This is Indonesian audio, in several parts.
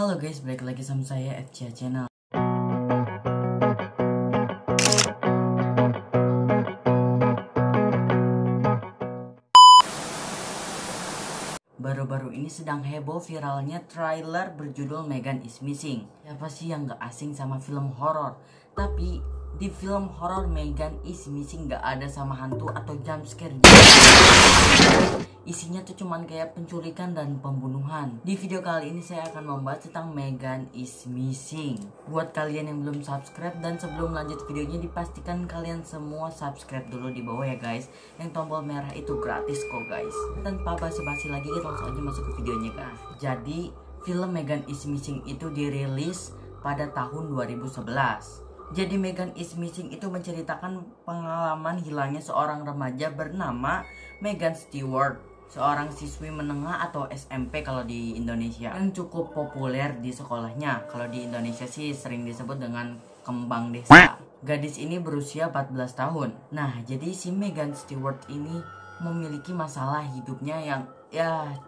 Halo guys, balik lagi sama saya @cia channel. Baru-baru ini sedang heboh viralnya trailer berjudul Megan is Missing. Siapa sih yang gak asing sama film horor? Tapi di film horor Megan is Missing gak ada sama hantu atau jumpscare. Isinya tuh cuman kayak penculikan dan pembunuhan. Di video kali ini saya akan membahas tentang Megan is Missing. Buat kalian yang belum subscribe dan sebelum lanjut videonya, dipastikan kalian semua subscribe dulu di bawah ya guys. Yang tombol merah itu gratis kok guys. Tanpa basa-basi lagi, kita langsung aja masuk ke videonya guys. Jadi film Megan is Missing itu dirilis pada tahun 2011. Jadi Megan is Missing itu menceritakan pengalaman hilangnya seorang remaja bernama Megan Stewart, seorang siswi menengah atau SMP kalau di Indonesia, yang cukup populer di sekolahnya. Kalau di Indonesia sih sering disebut dengan kembang desa. Gadis ini berusia 14 tahun. Nah, jadi si Megan Stewart ini memiliki masalah hidupnya yang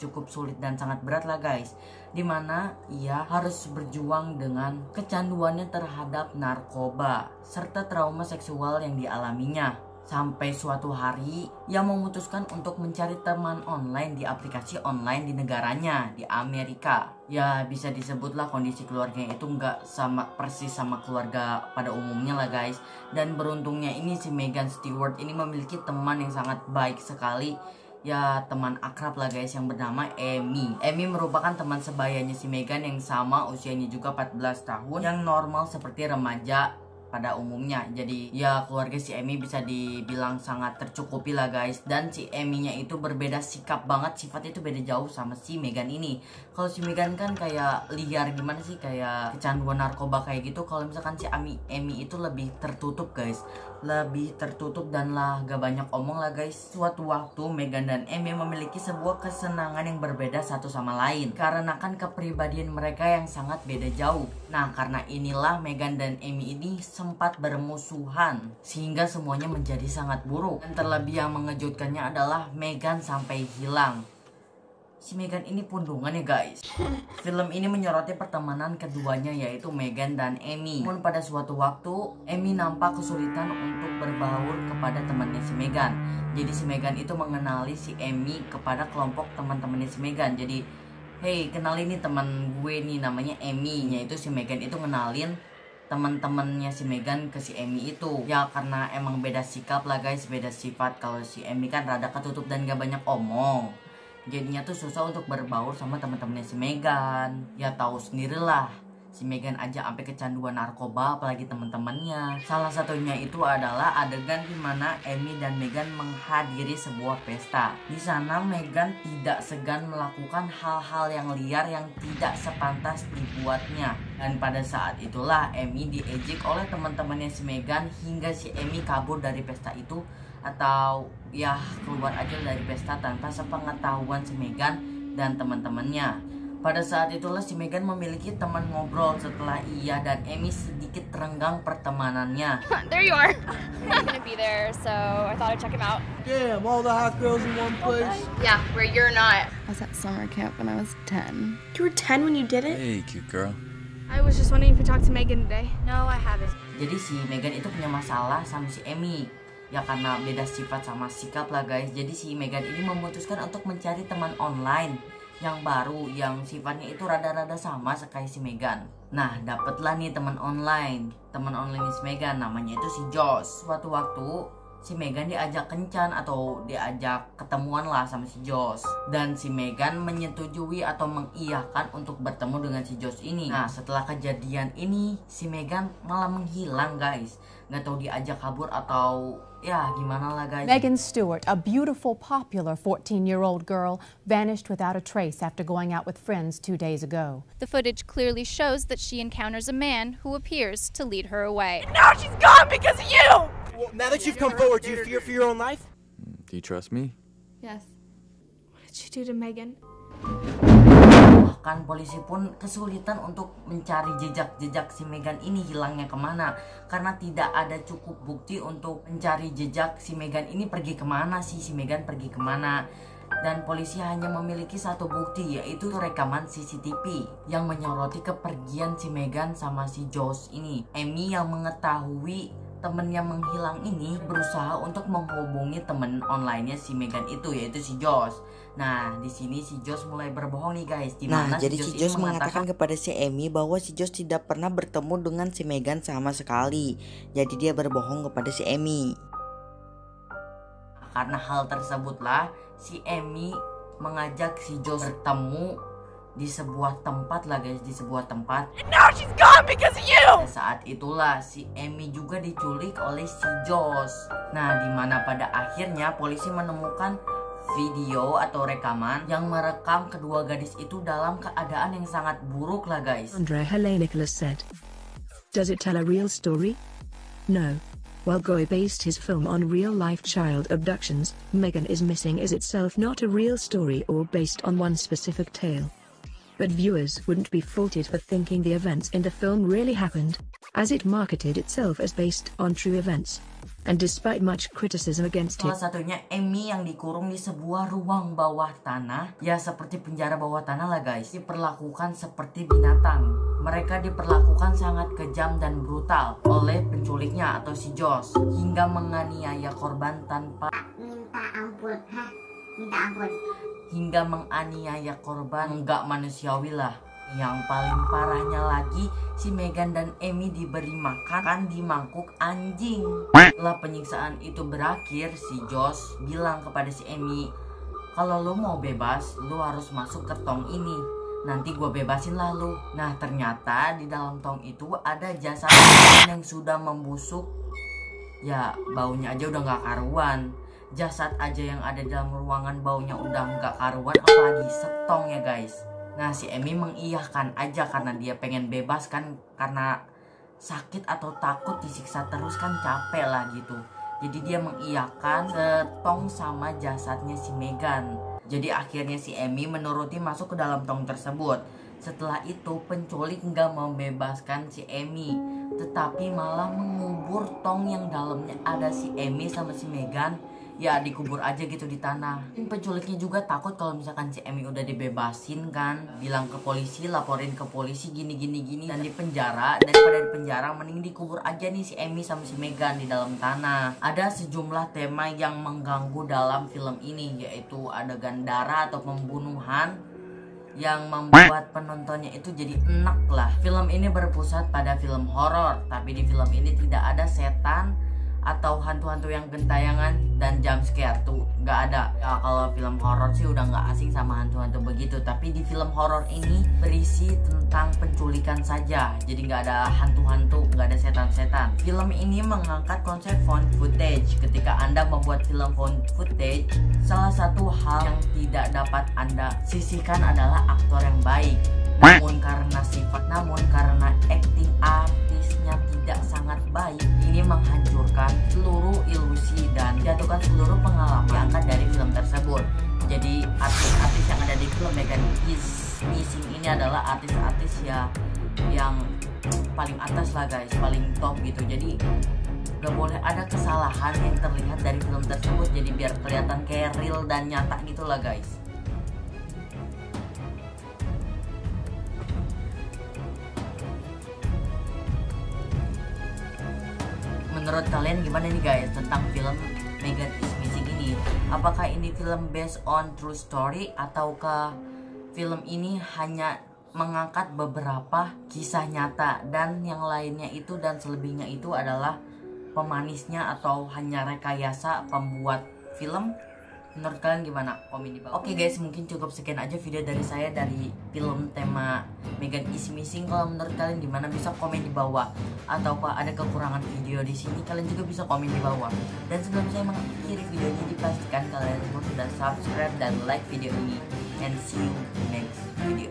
cukup sulit dan sangat berat lah guys, dimana ia harus berjuang dengan kecanduannya terhadap narkoba serta trauma seksual yang dialaminya. Sampai suatu hari ia memutuskan untuk mencari teman online di aplikasi online di negaranya, di Amerika. Ya bisa disebutlah kondisi keluarganya itu nggak sama persis sama keluarga pada umumnya lah guys. Dan beruntungnya ini si Megan Stewart ini memiliki teman yang sangat baik sekali. Ya teman akrab lah guys, yang bernama Amy. Amy merupakan teman sebayanya si Megan yang sama usianya juga 14 tahun, yang normal seperti remaja pada umumnya. Jadi ya keluarga si Amy bisa dibilang sangat tercukupi lah guys. Dan si Amy-nya itu berbeda sikap banget, sifatnya itu beda jauh sama si Megan ini. Kalau si Megan kan kayak liar gimana sih, kayak kecanduan narkoba kayak gitu. Kalau misalkan si Amy itu lebih tertutup guys, lebih tertutup dan lah gak banyak omong lah guys. Suatu waktu Megan dan Amy memiliki sebuah kesenangan yang berbeda satu sama lain, karena kan kepribadian mereka yang sangat beda jauh. Nah karena inilah Megan dan Amy ini sempat bermusuhan sehingga semuanya menjadi sangat buruk. Dan terlebih yang mengejutkannya adalah Megan sampai hilang. Si Megan ini pundungan ya guys. Film ini menyoroti pertemanan keduanya, yaitu Megan dan Amy. Namun pada suatu waktu Amy nampak kesulitan untuk berbaur kepada temannya si Megan. Jadi si Megan itu mengenali si Amy kepada kelompok teman-temannya si Megan. Jadi hey, kenalin nih teman gue nih namanya Amy. Yaitu si Megan itu ngenalin teman-temannya si Megan ke si Amy itu. Ya karena emang beda sikap lah guys, beda sifat. Kalau si Amy kan rada ketutup dan gak banyak omong, jadinya tuh susah untuk berbaur sama teman-temannya si Megan. Ya tahu sendirilah, si Megan aja sampai kecanduan narkoba, apalagi teman-temannya. Salah satunya itu adalah adegan dimana Amy dan Megan menghadiri sebuah pesta. Di sana Megan tidak segan melakukan hal-hal yang liar yang tidak sepantas dibuatnya. Dan pada saat itulah Amy diejek oleh teman-temannya si Megan hingga si Amy kabur dari pesta itu, atau ya keluar aja dari pesta tanpa sepengetahuan si Megan dan teman-temannya. Pada saat itulah si Megan memiliki teman ngobrol setelah ia dan Amy sedikit terenggang pertemanannya. There you are. I'm gonna be there, so I thought I'd check him out. Damn, all the hot girls in one place. Yeah, where you're not. I was at summer camp when I was 10. You were 10 when you did it? Hey, cute girl. I was just wondering if you talked to Megan today. No, I haven't. Jadi si Megan itu punya masalah sama si Amy. Ya karena beda sifat sama sikap lah guys. Jadi si Megan ini memutuskan untuk mencari teman online yang baru, yang sifatnya itu rada-rada sama kayak si Megan. Nah dapatlah nih teman online si Megan, namanya itu si Josh. Suatu waktu si Megan diajak kencan atau diajak ketemuan lah sama si Josh. Dan si Megan menyetujui atau mengiyakan untuk bertemu dengan si Josh ini. Nah setelah kejadian ini si Megan malah menghilang guys. Gak tahu diajak kabur atau ya gimana lah guys. Megan Stewart, a beautiful, popular 14-year-old girl, vanished without a trace after going out with friends 2 days ago. The footage clearly shows that she encounters a man who appears to lead her away. Now she's gone because of you! Well, now that you've come forward, do you fear for your own life? Do you trust me? Yes. What did you do to Megan? Bahkan polisi pun kesulitan untuk mencari jejak-jejak si Megan ini hilangnya kemana, karena tidak ada cukup bukti untuk mencari jejak si Megan ini pergi kemana sih, si Megan pergi kemana. Dan polisi hanya memiliki satu bukti, yaitu rekaman CCTV yang menyoroti kepergian si Megan sama si Josh ini. Amy yang mengetahui temennya menghilang ini berusaha untuk menghubungi temen online-nya si Megan itu, yaitu si Josh. Nah, di sini si Josh mulai berbohong nih guys. Jadi si Josh mengatakan kepada si Amy bahwa si Josh tidak pernah bertemu dengan si Megan sama sekali. Jadi dia berbohong kepada si Amy. Karena hal tersebutlah si Amy mengajak si Josh bertemu di sebuah tempat lah guys, di sebuah tempat. Now she's gone because of you. Saat itulah si Amy juga diculik oleh si Josh. Nah, dimana pada akhirnya polisi menemukan video atau rekaman yang merekam kedua gadis itu dalam keadaan yang sangat buruk lah guys. Andrea Helene Nicholas said, "Does it tell a real story? No. While Goy based his film on real-life child abductions, Megan is Missing is itself not a real story or based on one specific tale. But viewers wouldn't be faulted for thinking the events in the film really happened, as it marketed itself as based on true events. And despite much criticism against it." Salah satunya Amy yang dikurung di sebuah ruang bawah tanah, ya seperti penjara bawah tanah lah guys. Diperlakukan seperti binatang. Mereka diperlakukan sangat kejam dan brutal oleh penculiknya atau si Josh, hingga menganiaya korban tanpa hingga menganiaya korban nggak manusiawi lah. Yang paling parahnya lagi, si Megan dan Amy diberi makan di mangkuk anjing. Setelah penyiksaan itu berakhir, si Josh bilang kepada si Amy, "Kalau lu mau bebas, lu harus masuk ke tong ini. Nanti gue bebasin lah lu." Nah, ternyata di dalam tong itu ada jasad yang sudah membusuk. Ya, baunya aja udah gak karuan. Jasad aja yang ada di dalam ruangan baunya udah gak karuan, apalagi setong ya guys. Nah, si Amy mengiyahkan aja karena dia pengen bebas kan, karena sakit atau takut disiksa terus kan capek lah gitu. Jadi dia mengiyahkan setong sama jasadnya si Megan. Jadi akhirnya si Amy menuruti masuk ke dalam tong tersebut. Setelah itu penculik nggak membebaskan si Amy, tetapi malah mengubur tong yang dalamnya ada si Amy sama si Megan. Ya dikubur aja gitu di tanah. Penculiknya juga takut kalau misalkan si Amy udah dibebasin kan, bilang ke polisi, laporin ke polisi gini dan di penjara. Daripada di penjara mending dikubur aja nih si Amy sama si Megan di dalam tanah. Ada sejumlah tema yang mengganggu dalam film ini, yaitu adegan darah atau pembunuhan yang membuat penontonnya itu jadi enak lah. Film ini berpusat pada film horor, tapi di film ini tidak ada setan atau hantu-hantu yang gentayangan dan jump scare tuh nggak ada. Ya kalau film horor sih udah nggak asing sama hantu-hantu begitu, tapi di film horor ini berisi tentang penculikan saja, jadi nggak ada hantu-hantu, nggak ada setan-setan. Film ini mengangkat konsep found footage. Ketika Anda membuat film found footage, salah satu hal yang tidak dapat Anda sisihkan adalah aktor yang baik. Namun karena acting artisnya tidak sangat baik, ini menghancurkan seluruh ilusi dan jatuhkan seluruh pengalaman yang diangkat dari film tersebut. Jadi artis-artis yang ada di film Megan is Missing ini adalah artis-artis ya yang paling atas lah guys, paling top gitu. Jadi gak boleh ada kesalahan yang terlihat dari film tersebut, jadi biar kelihatan kayak real dan nyata gitu lah guys. Menurut kalian gimana nih guys tentang film Megan is Missing ini? Apakah ini film based on true story ataukah film ini hanya mengangkat beberapa kisah nyata dan yang lainnya itu dan selebihnya itu adalah pemanisnya atau hanya rekayasa pembuat film? Menurut kalian gimana? Komen di bawah. Oke guys, mungkin cukup sekian aja video dari saya dari film tema Megan is Missing. Kalau menurut kalian gimana, bisa komen di bawah. Ataukah ada kekurangan video di sini, kalian juga bisa komen di bawah. Dan sebelum saya mengakhiri videonya, dipastikan kalian semua sudah subscribe dan like video ini. And see you next video.